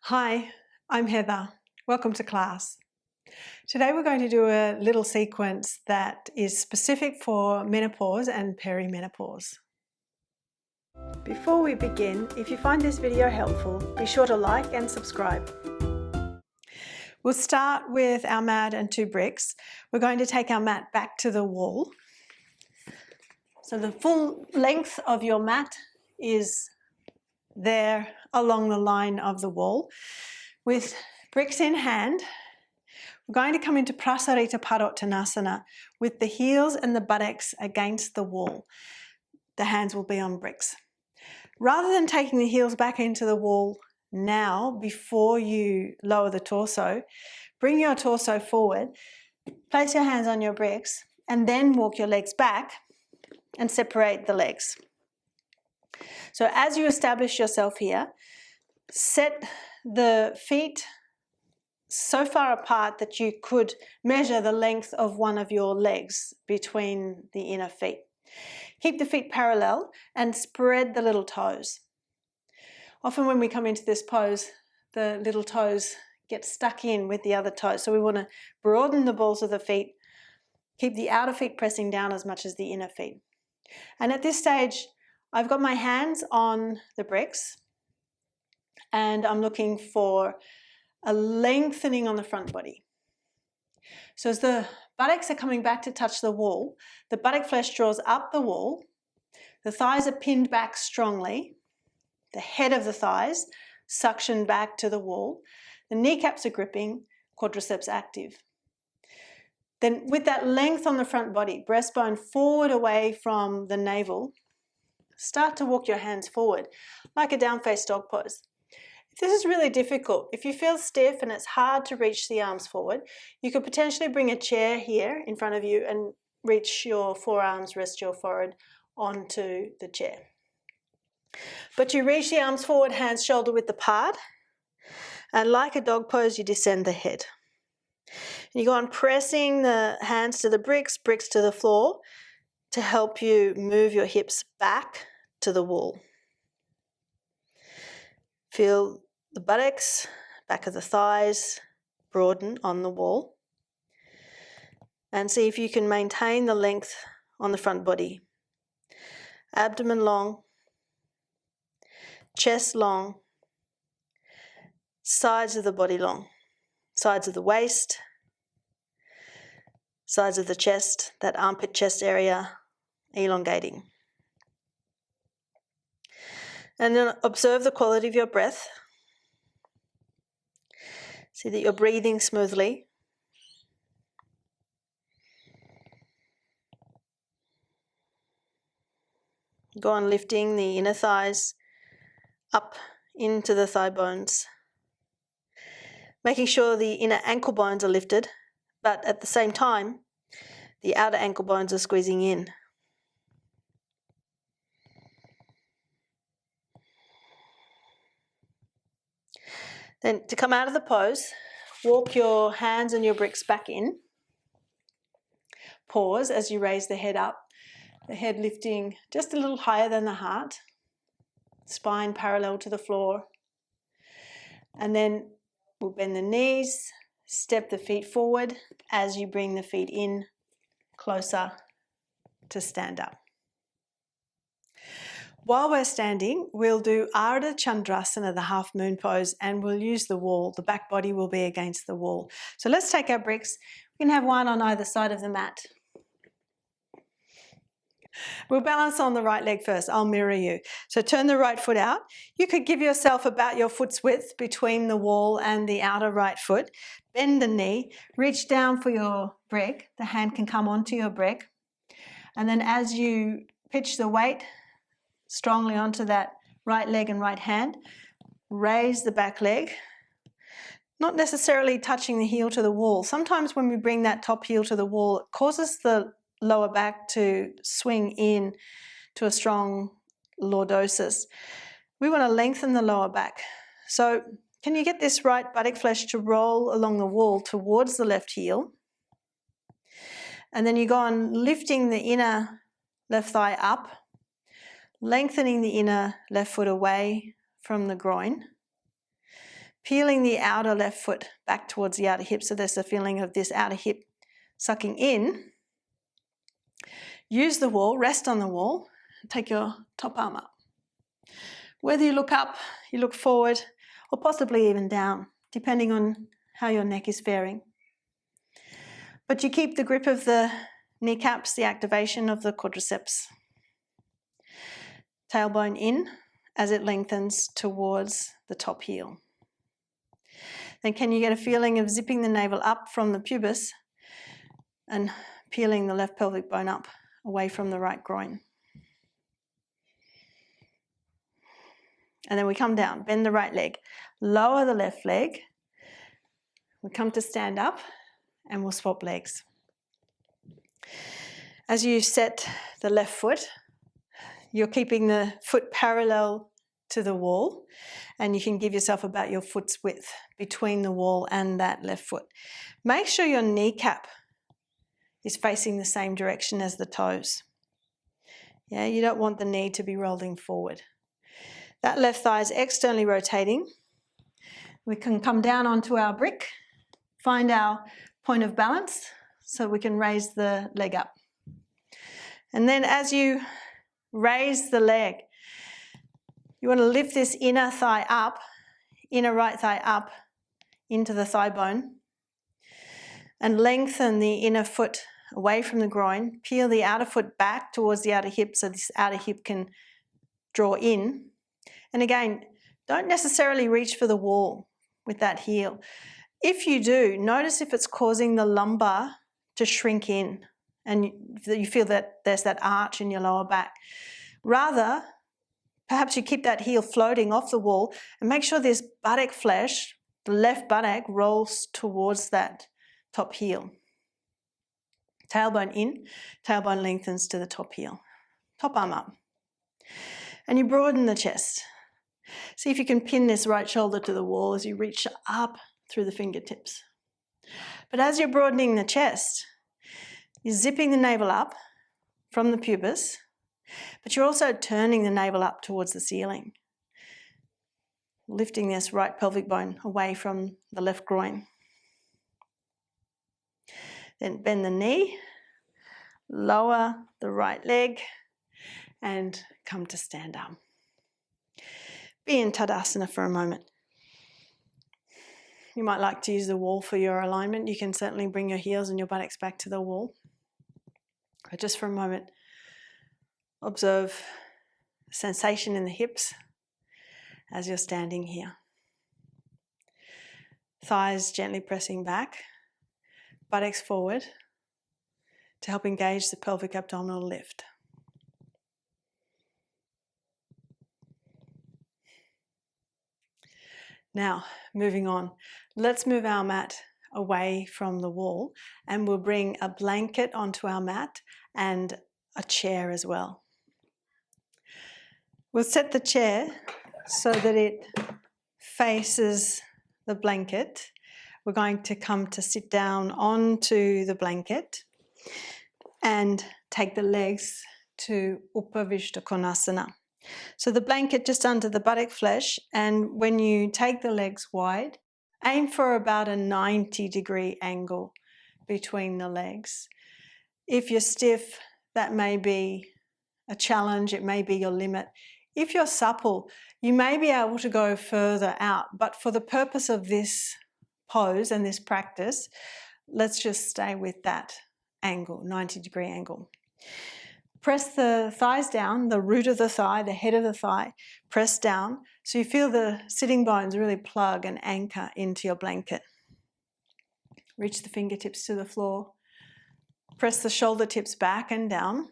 Hi, I'm Heather. Welcome to class. Today we're going to do a little sequence that is specific for menopause and perimenopause. Before we begin, if you find this video helpful, be sure to like and subscribe. We'll start with our mat and 2 bricks. We're going to take our mat back to the wall. So the full length of your mat is there along the line of the wall. With bricks in hand, we're going to come into Prasarita Padottanasana with the heels and the buttocks against the wall. The hands will be on bricks. Rather than taking the heels back into the wall now before you lower the torso, bring your torso forward, place your hands on your bricks, and then walk your legs back and separate the legs. So as you establish yourself here, set the feet so far apart that you could measure the length of one of your legs between the inner feet. Keep the feet parallel and spread the little toes. Often when we come into this pose, the little toes get stuck in with the other toes. So we want to broaden the balls of the feet, keep the outer feet pressing down as much as the inner feet. And at this stage, I've got my hands on the bricks and I'm looking for a lengthening on the front body. So as the buttocks are coming back to touch the wall, the buttock flesh draws up the wall, the thighs are pinned back strongly, the head of the thighs suction back to the wall, the kneecaps are gripping, quadriceps active. Then with that length on the front body, breastbone forward away from the navel, start to walk your hands forward like a down face dog pose. If this is really difficult, if you feel stiff and it's hard to reach the arms forward, you could potentially bring a chair here in front of you and reach your forearms, rest your forehead onto the chair. But you reach the arms forward, hands shoulder width apart, and like a dog pose, you descend the head. And you go on pressing the hands to the bricks, bricks to the floor to help you move your hips back to the wall. Feel the buttocks, back of the thighs, broaden on the wall. And see if you can maintain the length on the front body. Abdomen long, chest long, sides of the body long, sides of the waist, sides of the chest, that armpit chest area elongating. And then observe the quality of your breath. See that you're breathing smoothly. Go on lifting the inner thighs up into the thigh bones. Making sure the inner ankle bones are lifted, but at the same time, the outer ankle bones are squeezing in. Then to come out of the pose, walk your hands and your bricks back in. Pause as you raise the head up, the head lifting just a little higher than the heart, spine parallel to the floor. And then we'll bend the knees, step the feet forward as you bring the feet in closer to stand up. While we're standing, we'll do Ardha Chandrasana, the half moon pose, and we'll use the wall. The back body will be against the wall. So let's take our bricks. We can have one on either side of the mat. We'll balance on the right leg first. I'll mirror you. So turn the right foot out. You could give yourself about your foot's width between the wall and the outer right foot. Bend the knee, reach down for your brick. The hand can come onto your brick. And then as you pitch the weight strongly onto that right leg and right hand, raise the back leg, not necessarily touching the heel to the wall. Sometimes when we bring that top heel to the wall, it causes the lower back to swing in to a strong lordosis. We want to lengthen the lower back. So can you get this right buttock flesh to roll along the wall towards the left heel? And then you go on lifting the inner left thigh up, lengthening the inner left foot away from the groin, peeling the outer left foot back towards the outer hip, so there's a feeling of this outer hip sucking in. Use the wall, rest on the wall, take your top arm up. Whether you look up, you look forward, or possibly even down, depending on how your neck is faring. But you keep the grip of the kneecaps, the activation of the quadriceps. Tailbone in as it lengthens towards the top heel. Then can you get a feeling of zipping the navel up from the pubis and peeling the left pelvic bone up away from the right groin? And then we come down, bend the right leg, lower the left leg. We come to stand up and we'll swap legs. As you set the left foot, you're keeping the foot parallel to the wall, and you can give yourself about your foot's width between the wall and that left foot. Make sure your kneecap is facing the same direction as the toes. Yeah, you don't want the knee to be rolling forward. That left thigh is externally rotating. We can come down onto our brick, find our point of balance so we can raise the leg up. And then as you raise the leg, you want to lift this inner thigh up, inner right thigh up into the thigh bone, and lengthen the inner foot away from the groin. Peel the outer foot back towards the outer hip so this outer hip can draw in. And again, don't necessarily reach for the wall with that heel. If you do, notice if it's causing the lumbar to shrink in and you feel that there's that arch in your lower back. Rather, perhaps you keep that heel floating off the wall and make sure this buttock flesh, the left buttock, rolls towards that top heel. Tailbone in, tailbone lengthens to the top heel. Top arm up. And you broaden the chest. See if you can pin this right shoulder to the wall as you reach up through the fingertips. But as you're broadening the chest, you're zipping the navel up from the pubis, but you're also turning the navel up towards the ceiling, lifting this right pelvic bone away from the left groin. Then bend the knee, lower the right leg, and come to stand up. Be in Tadasana for a moment. You might like to use the wall for your alignment. You can certainly bring your heels and your buttocks back to the wall. But just for a moment, observe sensation in the hips as you're standing here. Thighs gently pressing back, buttocks forward to help engage the pelvic abdominal lift. Now, moving on, let's move our mat away from the wall and we'll bring a blanket onto our mat and a chair as well. We'll set the chair so that it faces the blanket. We're going to come to sit down onto the blanket and take the legs to Upavistha Konasana. So the blanket just under the buttock flesh, and when you take the legs wide, aim for about a 90-degree angle between the legs. If you're stiff, that may be a challenge, it may be your limit. If you're supple, you may be able to go further out, but for the purpose of this pose and this practice, let's just stay with that angle, 90-degree angle. Press the thighs down, the root of the thigh, the head of the thigh, press down so you feel the sitting bones really plug and anchor into your blanket. Reach the fingertips to the floor. Press the shoulder tips back and down.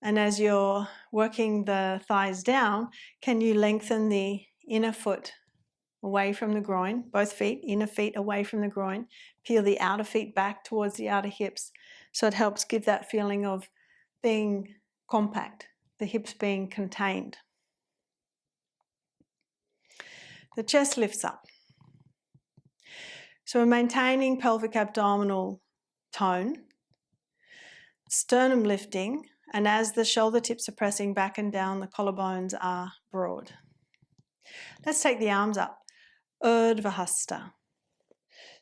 And as you're working the thighs down, can you lengthen the inner foot away from the groin, both feet, inner feet away from the groin, peel the outer feet back towards the outer hips, so it helps give that feeling of being compact, the hips being contained. The chest lifts up. So we're maintaining pelvic abdominal tone, sternum lifting, and as the shoulder tips are pressing back and down, the collarbones are broad. Let's take the arms up. Urdhva Hasta.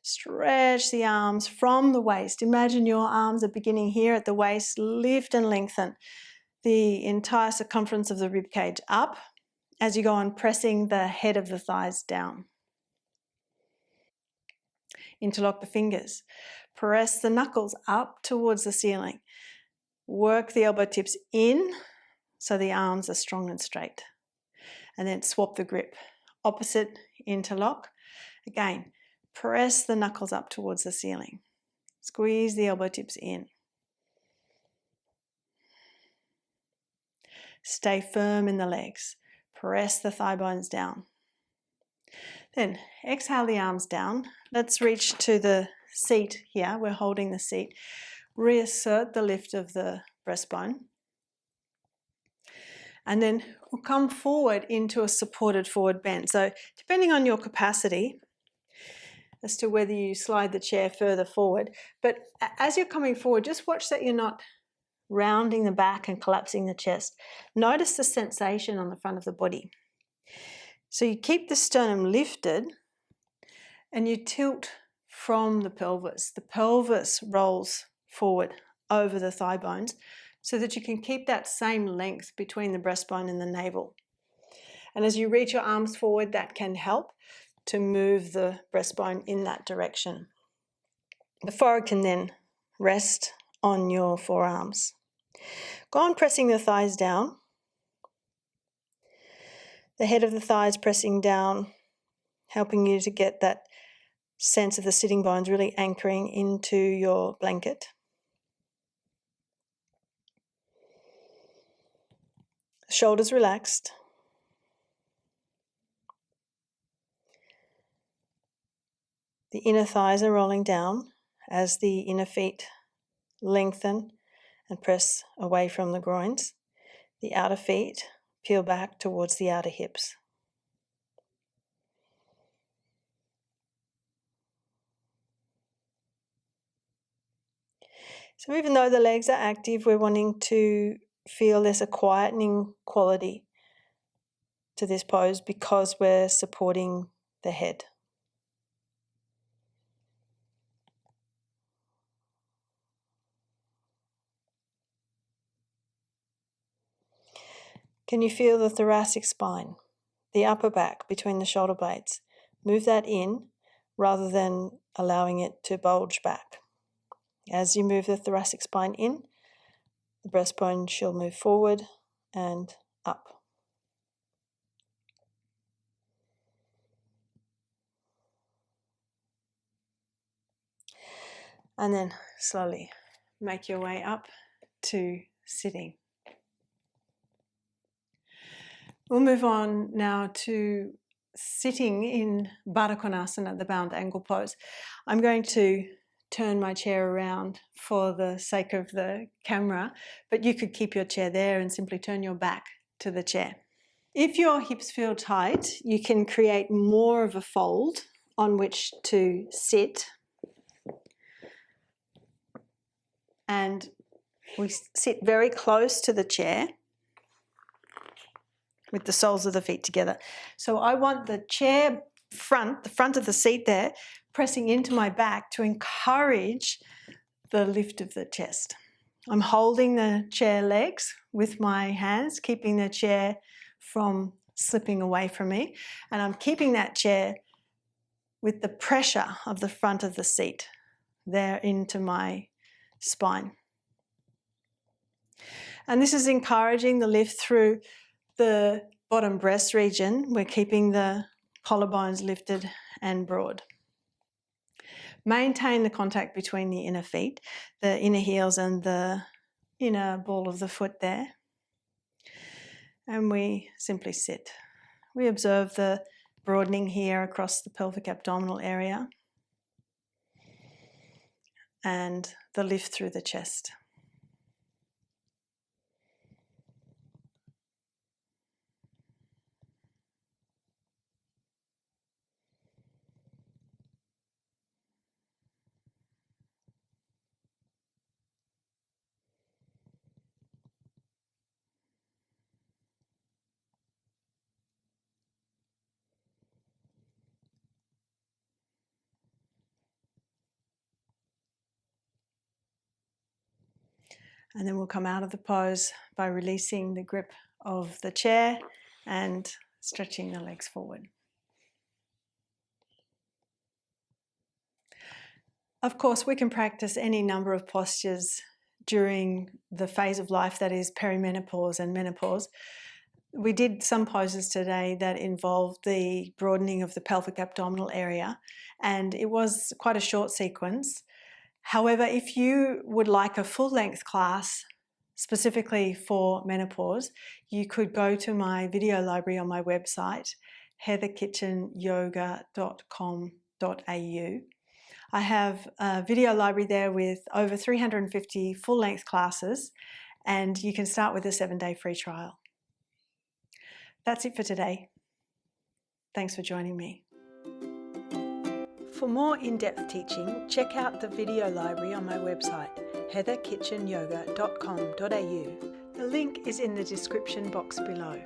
Stretch the arms from the waist. Imagine your arms are beginning here at the waist. Lift and lengthen the entire circumference of the rib cage up as you go on pressing the head of the thighs down. Interlock the fingers. Press the knuckles up towards the ceiling. Work the elbow tips in so the arms are strong and straight. And then swap the grip. Opposite interlock. Again, press the knuckles up towards the ceiling. Squeeze the elbow tips in. Stay firm in the legs. Press the thigh bones down. Then exhale the arms down. Let's reach to the seat here. We're holding the seat. Reassert the lift of the breastbone. And then we'll come forward into a supported forward bend. So depending on your capacity as to whether you slide the chair further forward, but as you're coming forward, just watch that you're not rounding the back and collapsing the chest. Notice the sensation on the front of the body. So you keep the sternum lifted and you tilt from the pelvis. The pelvis rolls forward over the thigh bones so that you can keep that same length between the breastbone and the navel. And as you reach your arms forward, that can help to move the breastbone in that direction. The forehead can then rest on your forearms. Go on pressing the thighs down. The head of the thighs pressing down, helping you to get that sense of the sitting bones really anchoring into your blanket. Shoulders relaxed. The inner thighs are rolling down as the inner feet lengthen and press away from the groins. The outer feet peel back towards the outer hips. So even though the legs are active, we're wanting to feel there's a quietening quality to this pose because we're supporting the head. Can you feel the thoracic spine, the upper back between the shoulder blades? Move that in rather than allowing it to bulge back. As you move the thoracic spine in, the breastbone shall move forward and up. And then slowly make your way up to sitting. We'll move on now to sitting in Baddha Konasana, the bound angle pose. I'm going to turn my chair around for the sake of the camera, but you could keep your chair there and simply turn your back to the chair. If your hips feel tight, you can create more of a fold on which to sit. And we sit very close to the chair with the soles of the feet together. So I want the chair front, the front of the seat there, pressing into my back to encourage the lift of the chest. I'm holding the chair legs with my hands, keeping the chair from slipping away from me. And I'm keeping that chair with the pressure of the front of the seat there into my spine. And this is encouraging the lift through the bottom breast region. We're keeping the collarbones lifted and broad. Maintain the contact between the inner feet, the inner heels and the inner ball of the foot there. And we simply sit. We observe the broadening here across the pelvic abdominal area and the lift through the chest. And then we'll come out of the pose by releasing the grip of the chair and stretching the legs forward. Of course, we can practice any number of postures during the phase of life that is perimenopause and menopause. We did some poses today that involved the broadening of the pelvic abdominal area, and it was quite a short sequence. However, if you would like a full-length class specifically for menopause, you could go to my video library on my website, heatherkitchenyoga.com.au. I have a video library there with over 350 full-length classes, and you can start with a 7-day free trial. That's it for today. Thanks for joining me. For more in-depth teaching, check out the video library on my website, heatherkitchenyoga.com.au. The link is in the description box below.